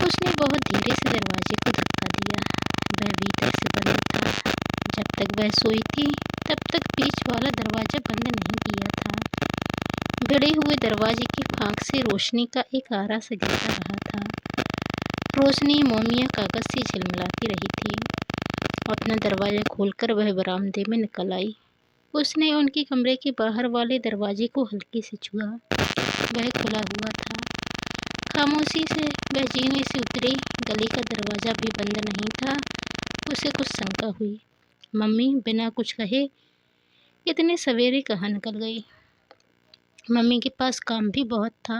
उसने बहुत धीरे से दरवाजे को धक्का दिया। वह भीतर से बंद था। जब तक वह सोई थी तब तक बीच वाला दरवाजा बंद नहीं किया था। भिड़े हुए दरवाजे की फाँक से रोशनी का एक आरा सा गिरता रहा था। रोशनी मोमिया कागज से झिलमिलाती रही थी। अपना दरवाजा खोलकर वह बरामदे में निकल आई। उसने उनके कमरे के बाहर वाले दरवाजे को हल्के से छुआ। वह खुला हुआ था। खामोशी से वह जीने से उतरी। गली का दरवाज़ा भी बंद नहीं था। उसे कुछ शंका हुई। मम्मी बिना कुछ कहे इतने सवेरे कहाँ निकल गई? मम्मी के पास काम भी बहुत था।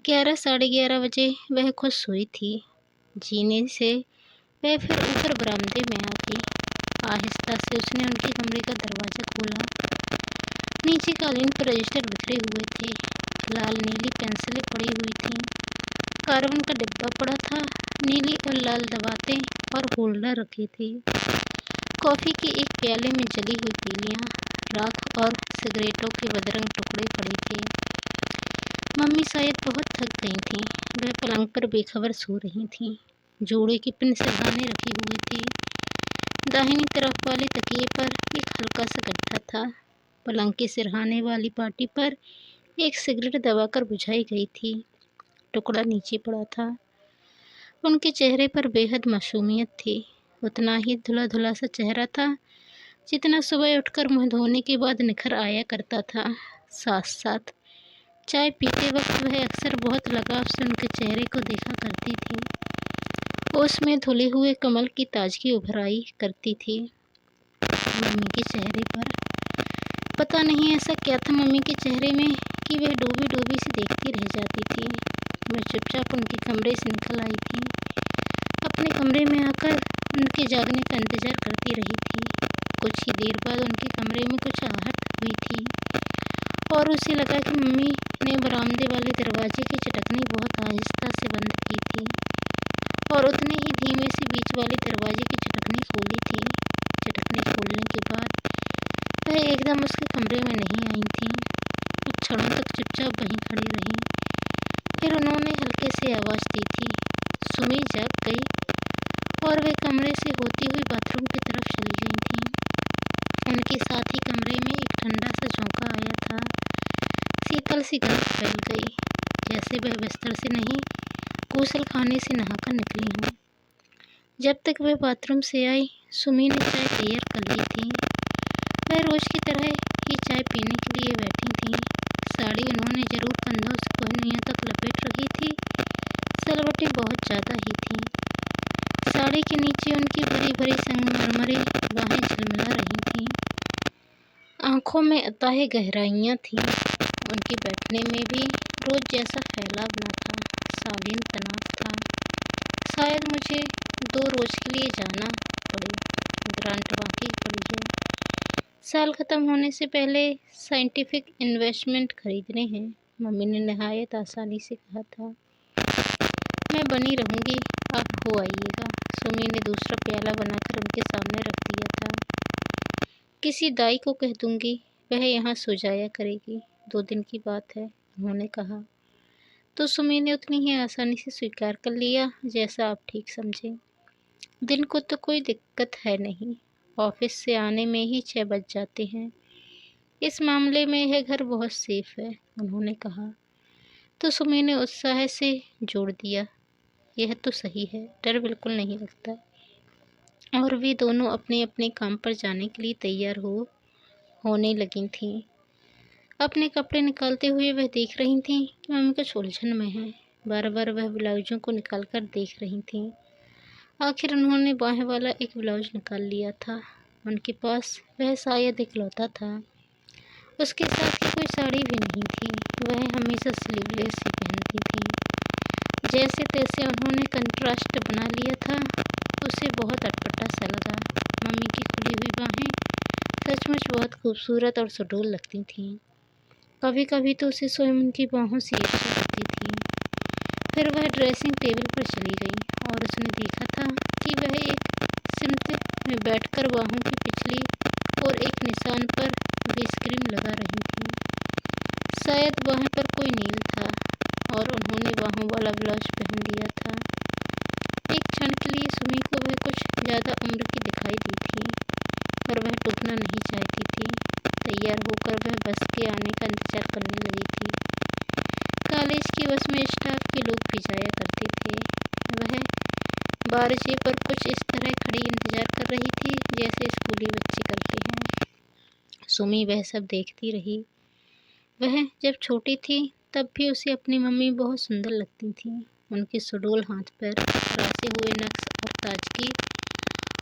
11 साढ़े 11 बजे वह खुद सोई थी। जीने से वह फिर ऊपर बरामदे में आ गई। आहिस्ता से उसने उनके कमरे का दरवाज़ा खोला। नीचे कालीन पर रजिस्टर बिखरे हुए थे। लाल नीली पेंसिलें पड़ी हुई थीं। कार्बन का डिब्बा पड़ा था। नीली और लाल दवातें और होल्डर रखे थे। कॉफ़ी के एक प्याले में जली हुई तीलियाँ, राख और सिगरेटों के बदरंग टुकड़े पड़े थे। मम्मी शायद बहुत थक गई थीं। वह पलंग पर बेखबर सो रही थीं। जोड़े के पिन सिरहाने रखे हुए थे। दाहिनी तरफ वाले तकिए पर एक हल्का सा गड्ढा था। पलंग के सिरहाने वाली पाटी पर एक सिगरेट दबाकर बुझाई गई थी। टुकड़ा नीचे पड़ा था। उनके चेहरे पर बेहद मासूमियत थी। उतना ही धुला धुला सा चेहरा था जितना सुबह उठकर मुँह धोने के बाद निखर आया करता था। साथ साथ चाय पीते वक्त वह अक्सर बहुत लगाव से उनके चेहरे को देखा करती थी। उसमें धुले हुए कमल की ताजगी उभर आई करती थी मम्मी के चेहरे पर। पता नहीं ऐसा क्या था मम्मी के चेहरे में कि वह डूबी डूबी सी देखती रह जाती थी। मैं चुपचाप उनके कमरे से निकल आई थी। अपने कमरे में आकर उनके जागने का इंतज़ार करती रही थी। कुछ ही देर बाद उनके कमरे में कुछ आहट हुई थी और उसे लगा कि मम्मी ने बरामदे वाले दरवाजे की चटकनी बहुत आहिस्ता से बंद की थी और उतने ही धीमे से बीच वाले दरवाजे की चटकनी खोली थी। चटकनी खोलने के बाद वह एकदम उसके कमरे में नहीं आई थी। कुछ क्षणों तक चुपचाप वहीं खड़ी रहीं। फिर उन्होंने हल्के से आवाज़ दी थी। सुमी जाग गई और वे कमरे से होती हुई बाथरूम की तरफ चली गई थीं। उनके साथ ही कमरे में एक ठंडा सा झोंका आया था। शीतल सी गंध फैल गई, जैसे वह बिस्तर से नहीं गूसल खाने से नहाकर निकली हों। जब तक वह बाथरूम से आई, सुमी ने चाय तैयार कर ली थी। वह रोज़ की तरह ही चाय पीने के लिए बैठी थीं। साड़ी उन्होंने ज़रूर कंधों से कोहनियों तक लपेट रखी थी। सलवटें बहुत ज़्यादा ही थीं। साड़ी के नीचे उनकी भरी भरी संगमरमरी बाहें झिलमिला रही थीं। आँखों में अथाह गहराइयाँ थीं। उनके बैठने में भी रोज़ जैसा फैलाव न था, शालीन तनाव था। शायद मुझे 2 रोज़ के लिए जाना पड़े। ग्रांट बाकी पड़ी है। साल ख़त्म होने से पहले साइंटिफिक इन्वेस्टमेंट खरीदने हैं, मम्मी ने नहायत आसानी से कहा था। मैं बनी रहूँगी, आप हो आइएगा। सुमी ने दूसरा प्याला बनाकर उनके सामने रख दिया था। किसी दाई को कह दूँगी, वह यहाँ सो जाया करेगी। 2 दिन की बात है, उन्होंने कहा। तो सुमी ने उतनी ही आसानी से स्वीकार कर लिया जैसा आप ठीक समझें। दिन को तो कोई दिक्कत है नहीं, ऑफिस से आने में ही 6 बज जाते हैं। इस मामले में यह घर बहुत सेफ है, उन्होंने कहा। तो सुमी ने उत्साह से जोड़ दिया, यह तो सही है, डर बिल्कुल नहीं लगता। और वे दोनों अपने अपने काम पर जाने के लिए तैयार होने लगी थीं। अपने कपड़े निकालते हुए वह देख रही थीं कि मम्मी कुछ उलझन में है। बार बार वह ब्लाउजों को निकाल कर देख रही थीं। आखिर उन्होंने बाहें वाला एक ब्लाउज निकाल लिया था। उनके पास वह शायद इकलौता था। उसके साथ ही कोई साड़ी भी नहीं थी। वह हमेशा स्लीवलेस ही पहनती थी। जैसे तैसे उन्होंने कंट्रास्ट बना लिया था। उसे बहुत अटपटा सा लगा। मम्मी की खुली हुई बाहें सचमुच बहुत खूबसूरत और सुडौल लगती थीं। कभी कभी तो उसे स्वयं उनकी बाहों से ईर्ष्या होती थी। फिर वह ड्रेसिंग टेबल पर चली गई और उसने देखा था कि वह एक सिमत में बैठकर बाहों की पिछली और एक निशान पर बेसक्रीम लगा रही थी। शायद बाहें पर कोई नील था और उन्होंने बाहों वाला ब्लाउज पहन लिया था। क्षण के लिए सुमी को वह कुछ ज़्यादा उम्र की दिखाई दी थी, पर वह टूटना नहीं चाहती थी। तैयार होकर वह बस के आने का इंतज़ार करने लगी थी। कॉलेज की बस में स्टाफ के लोग भी जाया करते थे। वह बारजे पर कुछ इस तरह खड़ी इंतज़ार कर रही थी जैसे स्कूली बच्चे करते हैं। सुमी वह सब देखती रही। वह जब छोटी थी तब भी उसे अपनी मम्मी बहुत सुंदर लगती थी। उनके सुडौल हाथ पैर, तरासे हुए नक्श और ताजगी,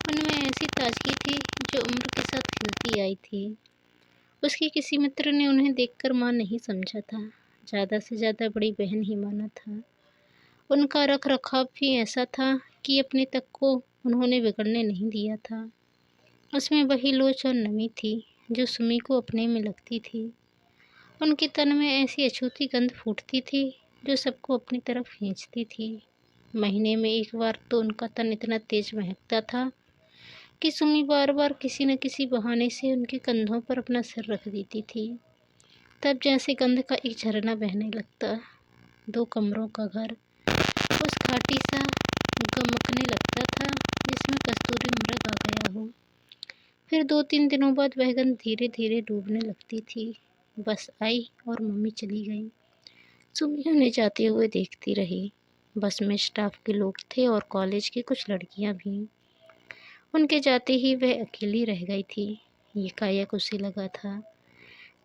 उनमें ऐसी ताजगी थी जो उम्र के साथ खिलती आई थी। उसकी किसी मित्र ने उन्हें देखकर माँ नहीं समझा था, ज़्यादा से ज़्यादा बड़ी बहन ही माना था। उनका रख रखाव भी ऐसा था कि अपने तक को उन्होंने बिगड़ने नहीं दिया था। उसमें वही लोच और नमी थी जो सुमी को अपने में लगती थी। उनके तन में ऐसी अछूती गंध फूटती थी जो सबको अपनी तरफ खींचती थी। महीने में एक बार तो उनका तन इतना तेज महकता था कि सुमी बार बार किसी न किसी बहाने से उनके कंधों पर अपना सिर रख देती थी। तब जैसे गंध का एक झरना बहने लगता, 2 कमरों का घर उस घाटी सा गमकने लगता था जिसमें कस्तूरी मृग आ गया हो। फिर 2-3 दिनों बाद वह गंध धीरे धीरे डूबने लगती थी। बस आई और मम्मी चली गई। सुमी उन्हें जाते हुए देखती रही। बस में स्टाफ के लोग थे और कॉलेज की कुछ लड़कियां भी। उनके जाते ही वह अकेली रह गई थी। एकाएक उसे लगा था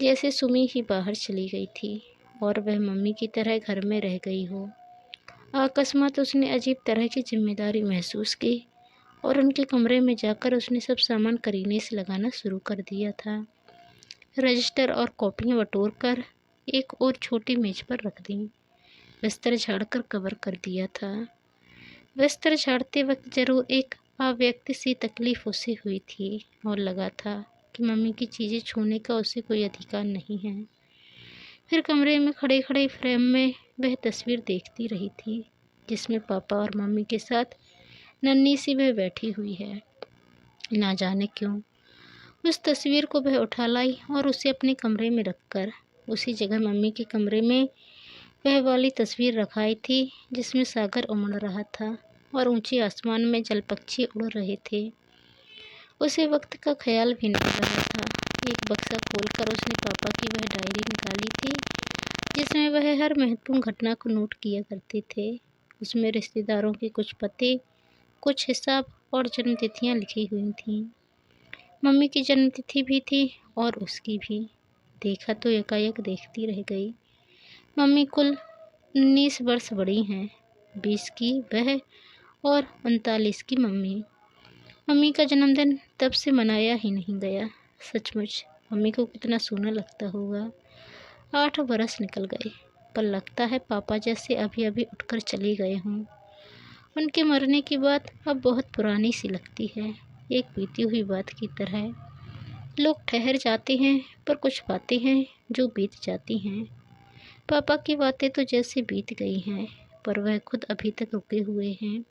जैसे सुमी ही बाहर चली गई थी और वह मम्मी की तरह घर में रह गई हो। अकस्मात उसने अजीब तरह की जिम्मेदारी महसूस की और उनके कमरे में जाकर उसने सब सामान करीने से लगाना शुरू कर दिया था। रजिस्टर और कॉपियाँ बटोर कर एक और छोटी मेज पर रख दी। बिस्तर झाड़कर कवर कर दिया था। बिस्तर झाड़ते वक्त जरूर एक अव्यक्त सी तकलीफ उसे हुई थी और लगा था कि मम्मी की चीज़ें छूने का उसे कोई अधिकार नहीं है। फिर कमरे में खड़े खड़े फ्रेम में वह तस्वीर देखती रही थी जिसमें पापा और मम्मी के साथ नन्ही सी वह बैठी हुई है। ना जाने क्यों उस तस्वीर को वह उठा लाई और उसे अपने कमरे में रखकर उसी जगह मम्मी के कमरे में वह वाली तस्वीर रखाई थी जिसमें सागर उमड़ रहा था और ऊंचे आसमान में जल पक्षी उड़ रहे थे। उसे वक्त का ख्याल भी नहीं रहा था। एक बक्सा खोलकर उसने पापा की वह डायरी निकाली थी जिसमें वह हर महत्वपूर्ण घटना को नोट किया करते थे। उसमें रिश्तेदारों के कुछ पते, कुछ हिसाब और जन्मतिथियाँ लिखी हुई थीं। मम्मी की जन्मतिथि भी थी और उसकी भी। देखा तो एकाएक देखती रह गई। मम्मी कुल 19 वर्ष बड़ी हैं, 20 की वह और 39 की मम्मी। मम्मी का जन्मदिन तब से मनाया ही नहीं गया। सचमुच मम्मी को कितना सूना लगता होगा। 8 बरस निकल गए, पर लगता है पापा जैसे अभी अभी उठकर चले गए हों। उनके मरने की बात अब बहुत पुरानी सी लगती है, एक बीती हुई बात की तरह। लोग ठहर जाते हैं पर कुछ बातें हैं जो बीत जाती हैं। पापा की बातें तो जैसे बीत गई हैं, पर वह खुद अभी तक रुके हुए हैं।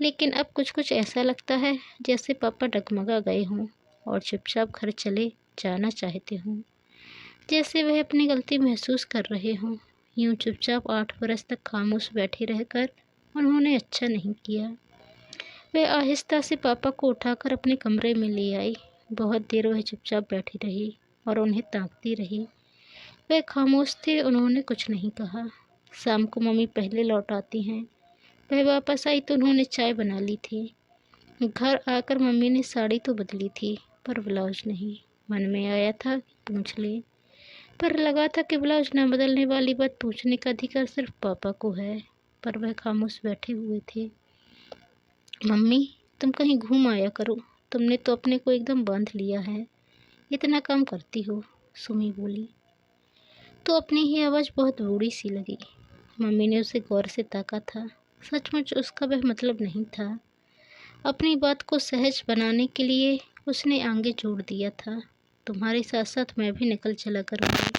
लेकिन अब कुछ कुछ ऐसा लगता है जैसे पापा डगमगा गए हों और चुपचाप घर चले जाना चाहते हों, जैसे वह अपनी गलती महसूस कर रहे हों। यूं चुपचाप 8 बरस तक खामोश बैठे रहकर उन्होंने अच्छा नहीं किया। वह आहिस्ता से पापा को उठाकर अपने कमरे में ले आई। बहुत देर वह चुपचाप बैठी रही और उन्हें ताकती रही। वह खामोश थे, उन्होंने कुछ नहीं कहा। शाम को मम्मी पहले लौट आती हैं। वह वापस आई तो उन्होंने चाय बना ली थी। घर आकर मम्मी ने साड़ी तो बदली थी पर ब्लाउज नहीं। मन में आया था कि पूछ ले, पर लगा था कि ब्लाउज न बदलने वाली बात पूछने का अधिकार सिर्फ पापा को है। पर वह खामोश बैठे हुए थे। मम्मी, तुम कहीं घूम आया करो, तुमने तो अपने को एकदम बांध लिया है, इतना काम करती हो, सुमी बोली। तो अपनी ही आवाज़ बहुत बूढ़ी सी लगी। मम्मी ने उसे गौर से ताका था। सचमुच उसका वह मतलब नहीं था। अपनी बात को सहज बनाने के लिए उसने आगे जोड़ दिया था, तुम्हारे साथ साथ मैं भी निकल चला करूँगी,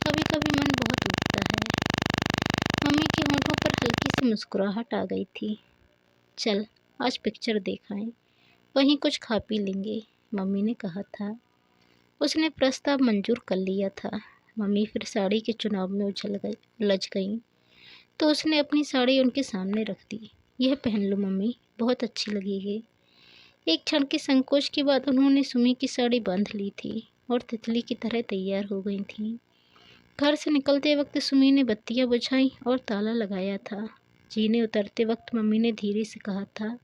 कभी कभी मन बहुत उठता है। मम्मी के होंठों पर हल्की सी मुस्कुराहट आ गई थी। चल आज पिक्चर देखाएं, वहीं कुछ खा पी लेंगे, मम्मी ने कहा था। उसने प्रस्ताव मंजूर कर लिया था। मम्मी फिर साड़ी के चुनाव में उलझ गई तो उसने अपनी साड़ी उनके सामने रख दी। यह पहन लो मम्मी, बहुत अच्छी लगेगी। एक क्षण के संकोच के बाद उन्होंने सुमी की साड़ी बांध ली थी और तितली की तरह तैयार हो गई थी। घर से निकलते वक्त सुमी ने बत्तियां बुझाई और ताला लगाया था। जीने उतरते वक्त मम्मी ने धीरे से कहा था,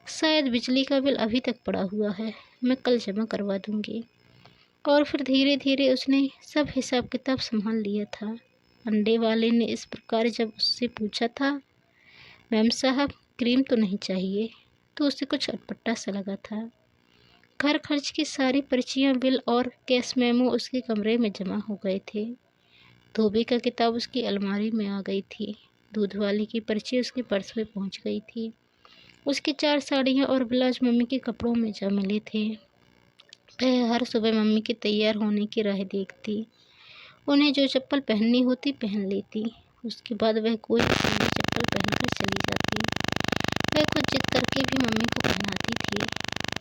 शायद बिजली का बिल अभी तक पड़ा हुआ है, मैं कल जमा करवा दूंगी। और फिर धीरे धीरे उसने सब हिसाब किताब संभाल लिया था। अंडे वाले ने इस प्रकार जब उससे पूछा था, मैम साहब क्रीम तो नहीं चाहिए, तो उसे कुछ अटपटा सा लगा था। घर खर्च की सारी पर्चियां, बिल और कैश मेमो उसके कमरे में जमा हो गए थे। धोबी का किताब उसकी अलमारी में आ गई थी। दूध वाली की पर्ची उसके पर्स में पहुंच गई थी। उसकी 4 साड़ियाँ और ब्लाउज मम्मी के कपड़ों में जा मिले थे। वह हर सुबह मम्मी के तैयार होने की राह देखती। उन्हें जो चप्पल पहननी होती पहन लेती। उसके बाद वह कोई भी नई चप्पल पहनकर चली जाती। वह खुद जिद करके भी मम्मी को पहनाती थी।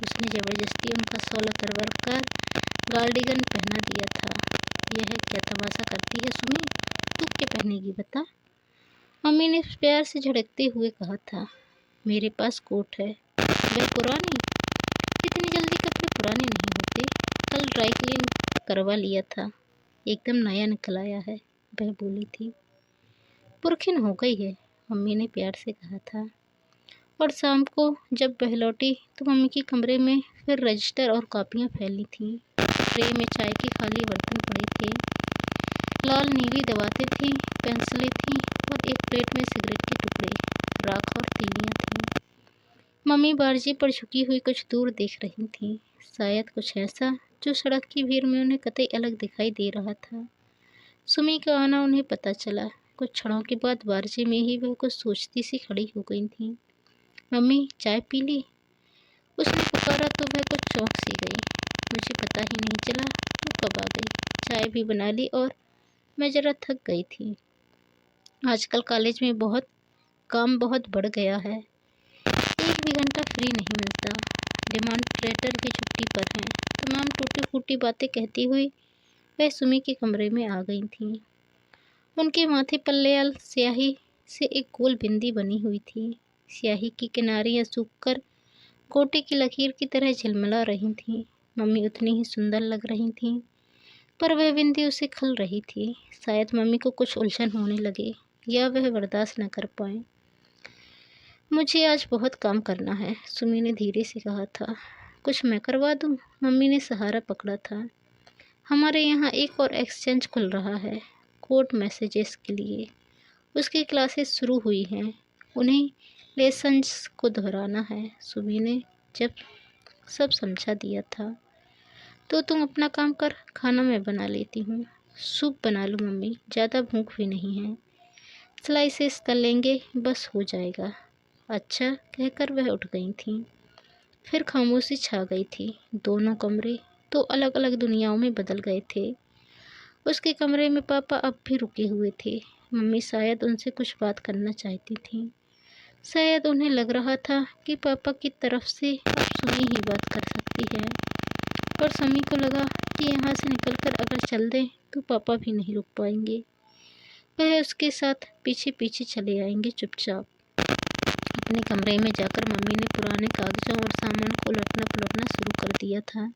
उसने ज़बरदस्ती उनका शॉल उतरवा कर गार्डिगन पहना दिया था। यह क्या तमाशा करती है सुमी, तू क्या पहनेगी बता? मम्मी ने प्यार से झड़कते हुए कहा था। मेरे पास कोट है। वह पुरानी? इतनी जल्दी कपड़े पुराने नहीं होते। कल ड्राई क्लीन करवा लिया था, एकदम नया निकल आया है, वह बोली थी। पुरखिन हो गई है, मम्मी ने प्यार से कहा था। और शाम को जब वह लौटी तो मम्मी के कमरे में फिर रजिस्टर और कॉपियाँ फैली थीं। ट्रे में चाय के खाली बर्तन पड़े थे। लाल नीली दवातें थीं, पेंसिलें थीं और एक प्लेट में सिगरेट के टुकड़े, राख और तीलियाँ थीं। मम्मी बारजी पर झुकी हुई कुछ दूर देख रही थीं, शायद कुछ ऐसा जो सड़क की भीड़ में उन्हें कतई अलग दिखाई दे रहा था। सुमी का आना उन्हें पता चला। कुछ क्षणों के बाद बारजी में ही वह कुछ सोचती सी खड़ी हो गई थीं। मम्मी चाय पी ली? उसने पुकारा तो वह कुछ चौंक सी गई। मुझे पता ही नहीं चला तू कब आ गई। चाय भी बना ली और मैं ज़रा थक गई थी। आजकल कॉलेज में काम बहुत बढ़ गया है। एक भी घंटा फ्री नहीं मिलता। डेमॉन्स्ट्रेटर भी छुट्टी पर हैं। तमाम टूटी फूटी बातें कहती हुई वह सुमी के कमरे में आ गई थीं। उनके माथे पर लाल स्याही से एक गोल बिंदी बनी हुई थी। स्याही की किनारियां सूखकर गोटे की लकीर की तरह झिलमिला रही थीं। मम्मी उतनी ही सुंदर लग रही थीं, पर वह बिंदी उसे खल रही थी। शायद मम्मी को कुछ उलझन होने लगे या वह बर्दाश्त न कर पाए। मुझे आज बहुत काम करना है, सुमी ने धीरे से कहा था। कुछ मैं करवा दूं? मम्मी ने सहारा पकड़ा था। हमारे यहाँ एक और एक्सचेंज खुल रहा है, कोर्ट मैसेजेस के लिए। उसकी क्लासेस शुरू हुई हैं, उन्हें लेसन्स को दोहराना है। सुमी ने जब सब समझा दिया था। तो तुम अपना काम कर, खाना मैं बना लेती हूँ। सूप बना लो मम्मी, ज़्यादा भूख भी नहीं है। स्लाइसेस तल लेंगे, बस हो जाएगा। अच्छा कहकर वह उठ गई थीं। फिर खामोशी छा गई थी। दोनों कमरे तो अलग अलग दुनियाओं में बदल गए थे। उसके कमरे में पापा अब भी रुके हुए थे। मम्मी शायद उनसे कुछ बात करना चाहती थी। शायद उन्हें लग रहा था कि पापा की तरफ से अब सुमी ही बात कर सकती है। पर सुमी को लगा कि यहाँ से निकलकर अगर चल दें तो पापा भी नहीं रुक पाएंगे। वह उसके साथ पीछे पीछे चले आएंगे चुपचाप। अपने कमरे में जाकर मम्मी ने पुराने कागजों और सामान को उलटना पलटना शुरू कर दिया था।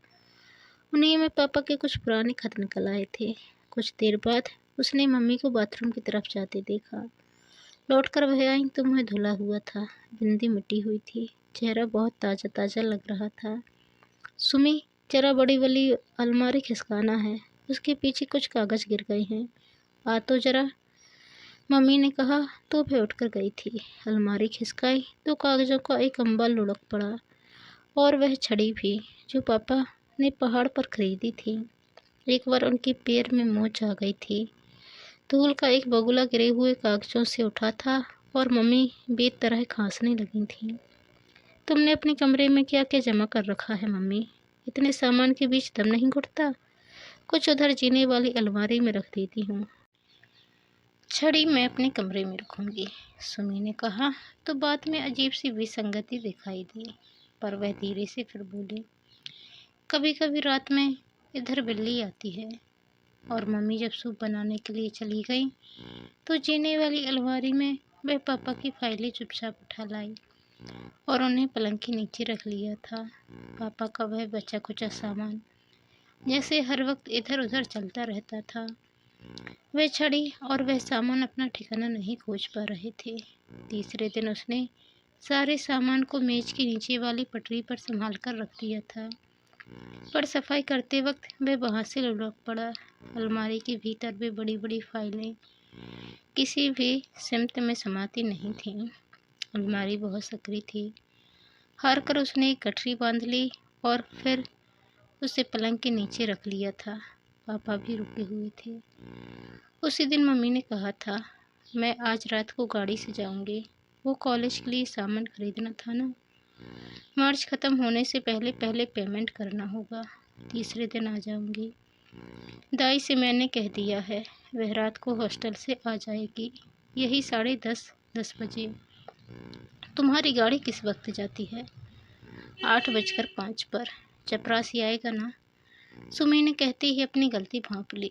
उन्हीं में पापा के कुछ पुराने खत निकल आए थे। कुछ देर बाद उसने मम्मी को बाथरूम की तरफ जाते देखा। लौटकर वह आई तो मुँह धुला हुआ था, बिंदी मिटी हुई थी, चेहरा बहुत ताज़ा ताज़ा लग रहा था। सुमी जरा बड़ी वाली अलमारी खिसकाना है, उसके पीछे कुछ कागज़ गिर गए हैं, आ तो जरा, मम्मी ने कहा तो वह उठकर गई थी। अलमारी खिसकाई तो कागज़ों का एक अंबार लुढ़क पड़ा और वह छड़ी भी जो पापा ने पहाड़ पर खरीदी थी। एक बार उनके पैर में मोच आ गई थी। धूल का एक बगुला गिरे हुए कागज़ों से उठा था और मम्मी बेतरह खांसने लगी थी। तुमने अपने कमरे में क्या क्या जमा कर रखा है मम्मी? इतने सामान के बीच दम नहीं घुटता? कुछ उधर जीने वाली अलमारी में रख देती हूँ। छड़ी मैं अपने कमरे में रखूँगी, सुमी ने कहा तो बात में अजीब सी विसंगति दिखाई दी, पर वह धीरे से फिर बोली, कभी कभी रात में इधर बिल्ली आती है। और मम्मी जब सूप बनाने के लिए चली गई तो जीने वाली अलमारी में वह पापा की फाइलें चुपचाप उठा लाई। और उन्हें पलंग के नीचे रख लिया था। पापा का वह बचा खुचा सामान जैसे हर वक्त इधर उधर चलता रहता था। वह छड़ी और वह सामान अपना ठिकाना नहीं खोज पा रहे थे। तीसरे दिन उसने सारे सामान को मेज के नीचे वाली पटरी पर संभाल कर रख दिया था, पर सफाई करते वक्त वह वहां से लुढ़क पड़ा। अलमारी के भीतर भी बड़ी बड़ी फाइलें किसी भी सिमत में समाती नहीं थीं। अलमारी बहुत सकरी थी। हार कर उसने एक गठरी बांध ली और फिर उसे पलंग के नीचे रख लिया था। पापा भी रुके हुए थे। उसी दिन मम्मी ने कहा था, मैं आज रात को गाड़ी से जाऊंगी, वो कॉलेज के लिए सामान खरीदना था ना। मार्च ख़त्म होने से पहले पहले पेमेंट करना होगा। तीसरे दिन आ जाऊंगी। दाई से मैंने कह दिया है, वह रात को हॉस्टल से आ जाएगी, यही 10:30 बजे। तुम्हारी गाड़ी किस वक्त जाती है? 8:05 पर। चपरासी आएगा ना? सुमी ने कहते ही अपनी गलती भांप ली।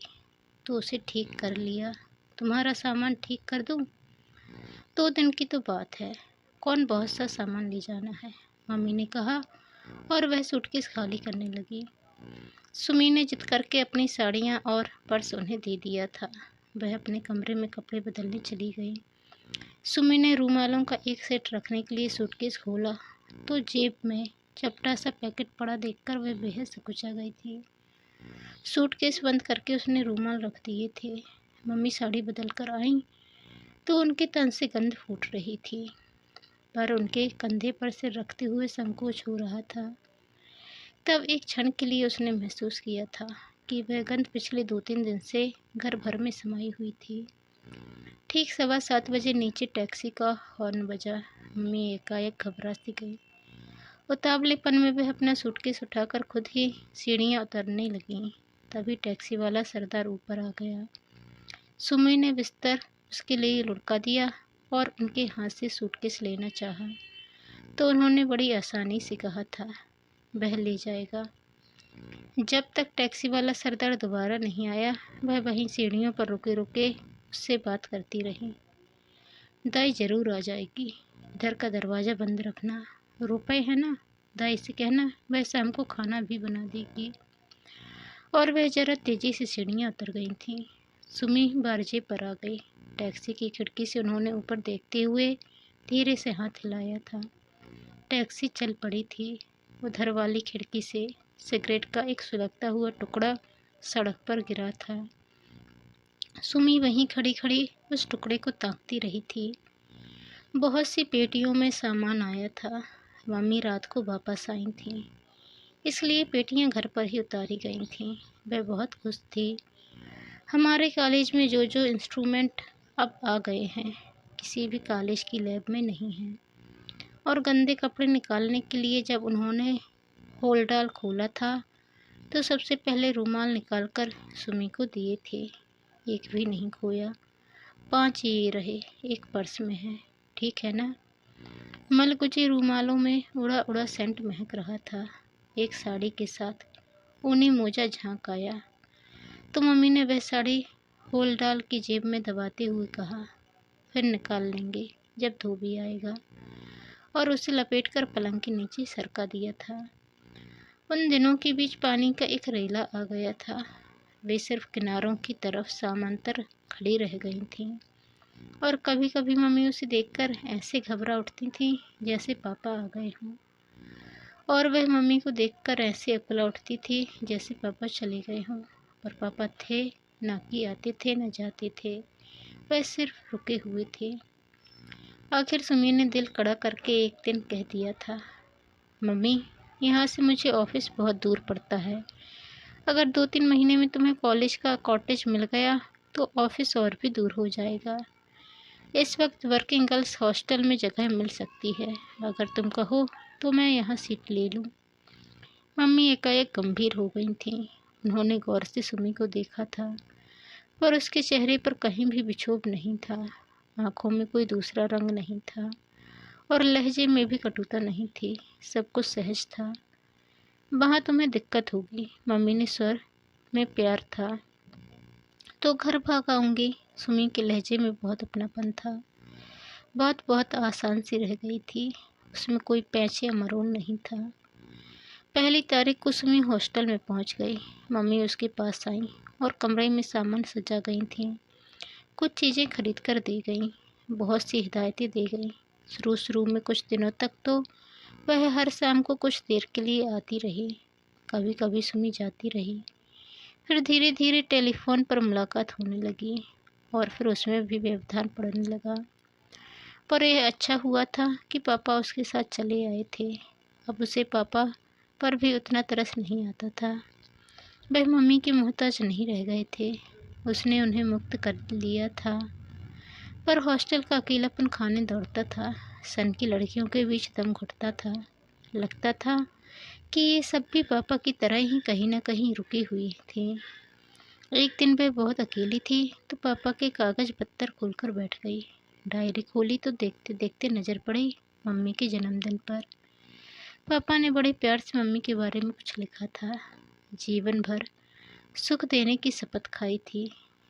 तो उसे ठीक कर लिया। तुम्हारा सामान ठीक कर दूं? 2 दिन की तो बात है, कौन बहुत सा सामान ले जाना है, मम्मी ने कहा और वह सूटकेस खाली करने लगी। सुमी ने जिद करके अपनी साड़ियाँ और पर्स उन्हें दे दिया था। वह अपने कमरे में कपड़े बदलने चली गई। सुमी ने रूमालों का एक सेट रखने के लिए सूटकेस खोला तो जेब में चपटा सा पैकेट पड़ा देखकर वह बेहद सकुचा गई थी। सूटकेस बंद करके उसने रूमाल रख दिए थे। मम्मी साड़ी बदल कर आई तो उनके तन से गंध फूट रही थी, पर उनके कंधे पर सिर रखते हुए संकोच हो रहा था। तब एक क्षण के लिए उसने महसूस किया था कि वह गंध पिछले 2-3 दिन से घर भर में समाई हुई थी। ठीक 7:15 बजे नीचे टैक्सी का हॉर्न बजा। मम्मी एकाएक घबरा सी गई। उतावलेपन में वह अपना सूटकेस उठाकर खुद ही सीढ़ियाँ उतरने लगीं। तभी टैक्सी वाला सरदार ऊपर आ गया। सुमी ने बिस्तर उसके लिए लुढ़का दिया और उनके हाथ से सूटकेस लेना चाहा तो उन्होंने बड़ी आसानी से कहा था, वह ले जाएगा। जब तक टैक्सी वाला सरदार दोबारा नहीं आया, वह वहीं सीढ़ियों पर रुके रुके उससे बात करती रही। दाई जरूर आ जाएगी, घर का दरवाज़ा बंद रखना, रुपए है ना, दाई से कहना, वैसे हमको खाना भी बना देगी। और वह जरा तेजी से सीढ़ियाँ उतर गई थीं। सुमी बारजे पर आ गई। टैक्सी की खिड़की से उन्होंने ऊपर देखते हुए धीरे से हाथ हिलाया था। टैक्सी चल पड़ी थी। उधर वाली खिड़की से सिगरेट का एक सुलगता हुआ टुकड़ा सड़क पर गिरा था। सुमी वहीं खड़ी खड़ी उस टुकड़े को ताकती रही थी। बहुत सी पेटियों में सामान आया था। मम्मी रात को वापस आई थी, इसलिए पेटियां घर पर ही उतारी गई थीं। वह बहुत खुश थी। हमारे कॉलेज में जो जो इंस्ट्रूमेंट अब आ गए हैं, किसी भी कॉलेज की लैब में नहीं हैं। और गंदे कपड़े निकालने के लिए जब उन्होंने होल्डाल खोला था तो सबसे पहले रूमाल निकालकर सुमी को दिए थे। एक भी नहीं खोया। 5 ये रहे, एक पर्स में है, ठीक है ना? मलकुचे रूमालों में उड़ा उड़ा सेंट महक रहा था। एक साड़ी के साथ ऊनी मोजा झांक आया तो मम्मी ने वह साड़ी होल्डाल की जेब में दबाते हुए कहा, फिर निकाल लेंगे जब धोबी आएगा, और उसे लपेटकर पलंग के नीचे सरका दिया था। उन दिनों के बीच पानी का एक रेला आ गया था। वे सिर्फ किनारों की तरफ समांतर खड़ी रह गई थीं और कभी कभी मम्मी उसे देखकर ऐसे घबरा उठती थीं जैसे पापा आ गए हों, और वह मम्मी को देखकर ऐसे अकला उठती थी जैसे पापा चले गए हों। पर पापा थे ना, कि आते थे न जाते थे, वह सिर्फ रुके हुए थे। आखिर सुमी ने दिल कड़ा करके एक दिन कह दिया था, मम्मी यहाँ से मुझे ऑफिस बहुत दूर पड़ता है। अगर 2-3 महीने में तुम्हें कॉलेज का कॉटेज मिल गया तो ऑफिस और भी दूर हो जाएगा। इस वक्त वर्किंग गर्ल्स हॉस्टल में जगह मिल सकती है, अगर तुम कहो तो मैं यहाँ सीट ले लूँ। मम्मी एकाएक गंभीर हो गई थीं। उन्होंने गौर से सुमी को देखा था, पर उसके चेहरे पर कहीं भी विक्षोभ नहीं था, आंखों में कोई दूसरा रंग नहीं था और लहजे में भी कटुता नहीं थी। सब कुछ सहज था। वहाँ तुम्हें दिक्कत होगी, मम्मी ने स्वर में प्यार था, तो घर भाग आऊँगी। सुमी के लहजे में बहुत अपनापन था। बात बहुत आसान सी रह गई थी। उसमें कोई पैच या मरोड़ नहीं था। पहली तारीख को सुमी हॉस्टल में पहुंच गई। मम्मी उसके पास आई और कमरे में सामान सजा गई थी। कुछ चीज़ें खरीद कर दी गई, बहुत सी हिदायतें दी गई। शुरू में कुछ दिनों तक तो वह हर शाम को कुछ देर के लिए आती रही, कभी कभी सुमी जाती रही। फिर धीरे धीरे टेलीफोन पर मुलाकात होने लगी और फिर उसमें भी व्यवधान पड़ने लगा। पर यह अच्छा हुआ था कि पापा उसके साथ चले आए थे। अब उसे पापा पर भी उतना तरस नहीं आता था। वह मम्मी के मोहताज नहीं रह गए थे, उसने उन्हें मुक्त कर लिया था। पर हॉस्टल का अकेलापन खाने दौड़ता था। सन की लड़कियों के बीच दम घुटता था। लगता था कि ये सब भी पापा की तरह ही कहीं न कहीं रुकी हुई थी। एक दिन वह बहुत अकेली थी तो पापा के कागज़ पत्तर खोलकर बैठ गई। डायरी खोली तो देखते देखते नज़र पड़ी मम्मी के जन्मदिन पर। पापा ने बड़े प्यार से मम्मी के बारे में कुछ लिखा था। जीवन भर सुख देने की शपथ खाई थी।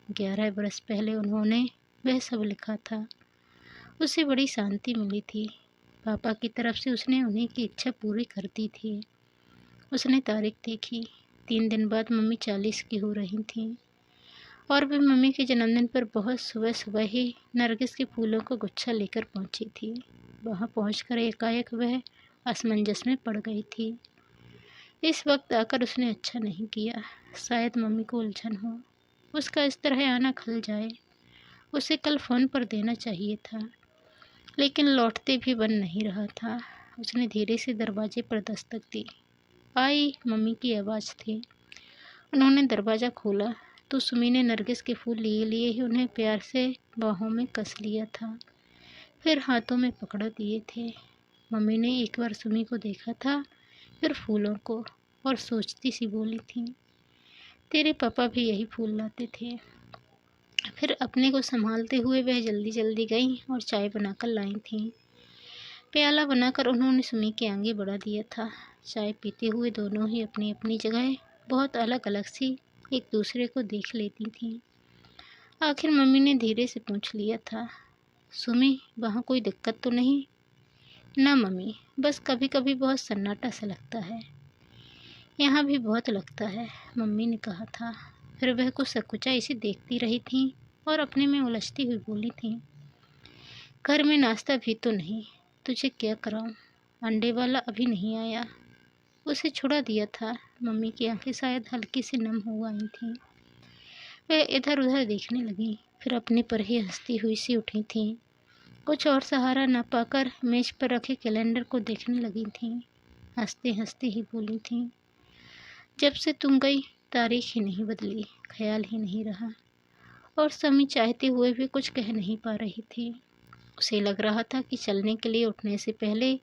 11 बरस पहले उन्होंने वह सब लिखा था। उसे बड़ी शांति मिली थी। पापा की तरफ से उसने उन्हीं की इच्छा पूरी कर दी थी। उसने तारीख देखी। 3 दिन बाद मम्मी 40 की हो रही थी और वह मम्मी के जन्मदिन पर बहुत सुबह सुबह ही नरगिस के फूलों को गुच्छा लेकर पहुंची थी। वहां पहुंचकर एकाएक वह असमंजस में पड़ गई थी। इस वक्त आकर उसने अच्छा नहीं किया। शायद मम्मी को उलझन हो, उसका इस तरह आना खल जाए। उसे कल फ़ोन पर देना चाहिए था, लेकिन लौटते भी बन नहीं रहा था। उसने धीरे से दरवाजे पर दस्तक दी। आई मम्मी की आवाज़ थी। उन्होंने दरवाज़ा खोला तो सुमी ने नरगिस के फूल लिए लिए ही उन्हें प्यार से बाहों में कस लिया था, फिर हाथों में पकड़ दिए थे। मम्मी ने एक बार सुमी को देखा था, फिर फूलों को, और सोचती सी बोली थी, तेरे पापा भी यही फूल लाते थे। फिर अपने को संभालते हुए वह जल्दी जल्दी गई और चाय बनाकर लाई थी। प्याला बनाकर उन्होंने सुमी के आगे बढ़ा दिया था। चाय पीते हुए दोनों ही अपनी अपनी जगह बहुत अलग अलग सी एक दूसरे को देख लेती थीं। आखिर मम्मी ने धीरे से पूछ लिया था, सुमी वहाँ कोई दिक्कत तो नहीं? ना मम्मी, बस कभी कभी बहुत सन्नाटा सा लगता है। यहाँ भी बहुत लगता है, मम्मी ने कहा था। फिर वह कुछ सकुचाई से देखती रही थी और अपने में उलझती हुई बोली थी, घर में नाश्ता भी तो नहीं, तुझे क्या कराऊं? अंडे वाला अभी नहीं आया। उसे छुड़ा दिया था। मम्मी की आंखें शायद हल्की सी नम हो आई थीं। वह इधर उधर देखने लगी, फिर अपने पर ही हंसती हुई सी उठी थीं। कुछ और सहारा न पाकर मेज पर रखे कैलेंडर को देखने लगी थीं। हंसते हंसते ही बोली थीं, जब से तुम गई तारीख ही नहीं बदली, ख्याल ही नहीं रहा। और समी चाहते हुए भी कुछ कह नहीं पा रही थी। उसे लग रहा था कि चलने के लिए उठने से पहले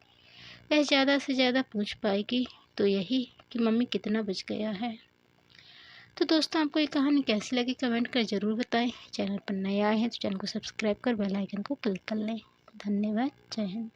वह ज़्यादा से ज़्यादा पूछ पाएगी तो यही कि मम्मी कितना बज गया है। तो दोस्तों, आपको ये कहानी कैसी लगी कमेंट कर ज़रूर बताएं। चैनल पर नए आए हैं तो चैनल को सब्सक्राइब कर बेल आइकन को क्लिक कर लें। धन्यवाद। जय हिंद।